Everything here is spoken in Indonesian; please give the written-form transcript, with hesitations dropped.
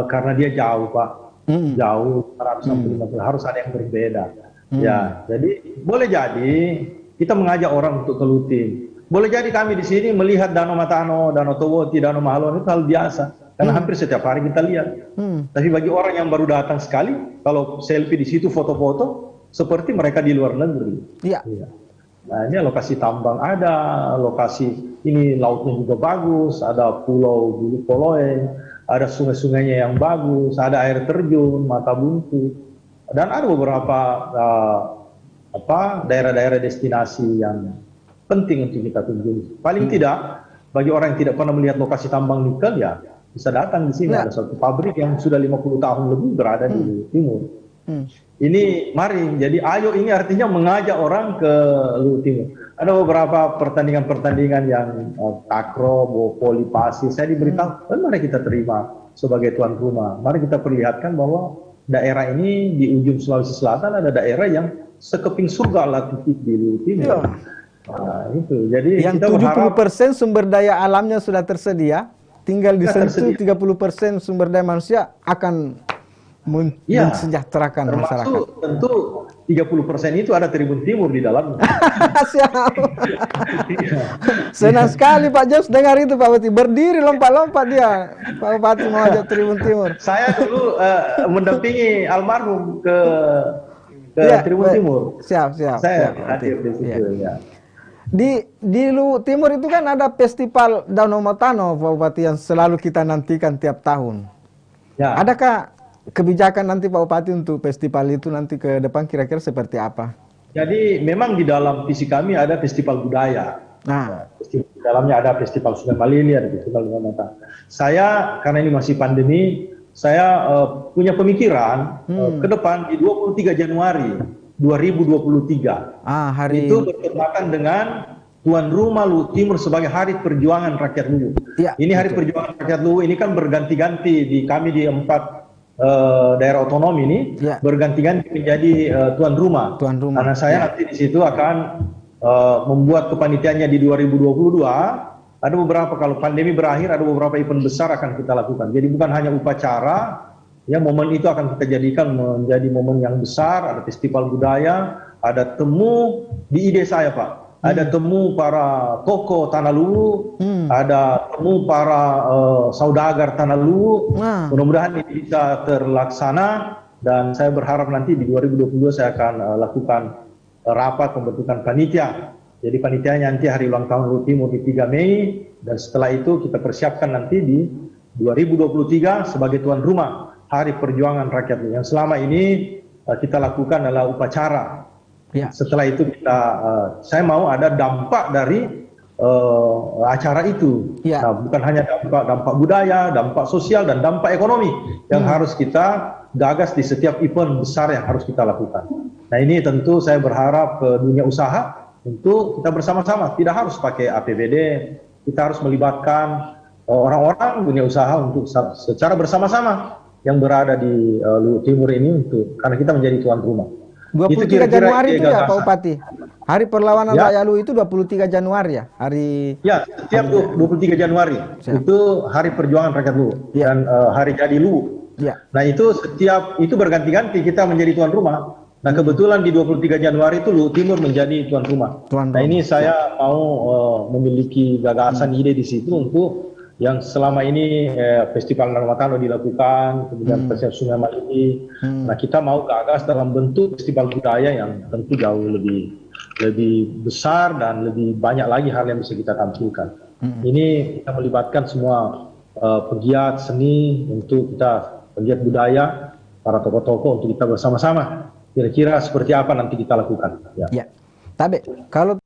karena dia jauh Pak, jauh 150 harus ada yang berbeda. Ya, jadi boleh jadi kita mengajak orang untuk ke Lutim. Boleh jadi kami di sini melihat Danau Matano, Danau Towoti, Danau Mahalon itu hal biasa. Karena hampir setiap hari kita lihat. Tapi bagi orang yang baru datang sekali, kalau selfie di situ foto-foto, seperti mereka di luar negeri. Iya. Nah ini lokasi tambang ada, lokasi ini lautnya juga bagus, ada pulau Bulu Poloeng, ada sungai-sungainya yang bagus, ada air terjun, Mata Buntu, dan ada beberapa daerah-daerah destinasi yang penting untuk kita kunjungi. Paling tidak bagi orang yang tidak pernah melihat lokasi tambang nikel ya bisa datang di sini. Ada satu pabrik yang sudah 50 tahun lebih berada di timur. Ini mari, jadi ayo ini artinya mengajak orang ke Luwu Timur. Ada beberapa pertandingan-pertandingan yang takraw, voli pasir. Saya diberitahu, mari kita terima sebagai tuan rumah. Mari kita perlihatkan bahwa daerah ini di ujung Sulawesi Selatan ada daerah yang sekeping surga lah titik di Luwu Timur. Nah, itu. Jadi yang kita 70% sumber daya alamnya sudah tersedia, tinggal disentuh 30% sumber daya manusia akan mensejahterakan masyarakat. Tentu 30% itu ada Tribun Timur di dalamnya. Siap. Senang sekali Pak Jos dengar itu Pak Bupati. Berdiri lompat-lompat dia. Pak Bupati mau ajak Tribun Timur. Saya dulu mendampingi almarhum ke Tribun Timur. Siap. Saya hadir di situ ya. Di Luwu Timur itu kan ada festival Danau Matano Pak Bupati yang selalu kita nantikan tiap tahun. Ya. Adakah kebijakan nanti Pak Bupati untuk festival itu nanti ke depan kira-kira seperti apa? Jadi memang di dalam visi kami ada festival budaya. Di dalamnya ada festival Sungai Malili, ada festival Danau Matano. Saya karena ini masih pandemi, saya punya pemikiran ke depan di 23 Januari 2023. Hari itu bertepatan dengan tuan rumah Luwu Timur sebagai Hari Perjuangan Rakyat Luwu. Ini Hari Perjuangan Rakyat Luwu ini kan berganti-ganti di kami di 4 daerah otonomi ini berganti-ganti menjadi tuan rumah. Karena saya nanti di situ akan membuat kepanitiaannya di 2022. Ada beberapa, kalau pandemi berakhir, ada beberapa event besar akan kita lakukan. Jadi bukan hanya upacara, ya momen itu akan kita jadikan menjadi momen yang besar. Ada festival budaya, ada temu di ide saya Pak. Ada temu para tokoh Tanah Luwu, ada temu para saudagar Tanah Luwu. Mudah-mudahan ini bisa terlaksana dan saya berharap nanti di 2022 saya akan lakukan rapat pembentukan panitia. Jadi panitianya nanti hari ulang tahun Luwu Timur di 3 Mei dan setelah itu kita persiapkan nanti di 2023 sebagai tuan rumah Hari Perjuangan Rakyat Luwu. Yang selama ini kita lakukan adalah upacara. Setelah itu saya mau ada dampak dari acara itu. Nah, bukan hanya dampak budaya, dampak sosial, dan dampak ekonomi yang harus kita gagas di setiap event besar yang harus kita lakukan. Nah ini tentu saya berharap ke dunia usaha untuk kita bersama-sama, tidak harus pakai APBD, kita harus melibatkan orang-orang dunia usaha untuk secara bersama-sama yang berada di Luwu Timur ini karena kita menjadi tuan rumah. 23 Januari itu ya Pak Bupati. Hari Perlawanan Rakyat Luwu itu 23 Januari ya? Setiap 23 Januari itu Hari Perjuangan Rakyat Luwu dan Hari Jadi Luwu. Nah itu itu berganti-ganti kita menjadi tuan rumah. Nah kebetulan di 23 Januari itu Luwu Timur menjadi tuan rumah. Nah ini saya mau memiliki gagasan ide di situ untuk yang selama ini Festival Danau Matano dilakukan, kemudian Festival Sungai Malili. Nah kita mau gagas dalam bentuk festival budaya yang tentu jauh lebih besar dan lebih banyak lagi hal yang bisa kita tampilkan. Ini kita melibatkan semua pegiat seni untuk kita, pegiat budaya, para tokoh-tokoh untuk kita bersama-sama. Kira-kira seperti apa nanti kita lakukan. Tapi kalau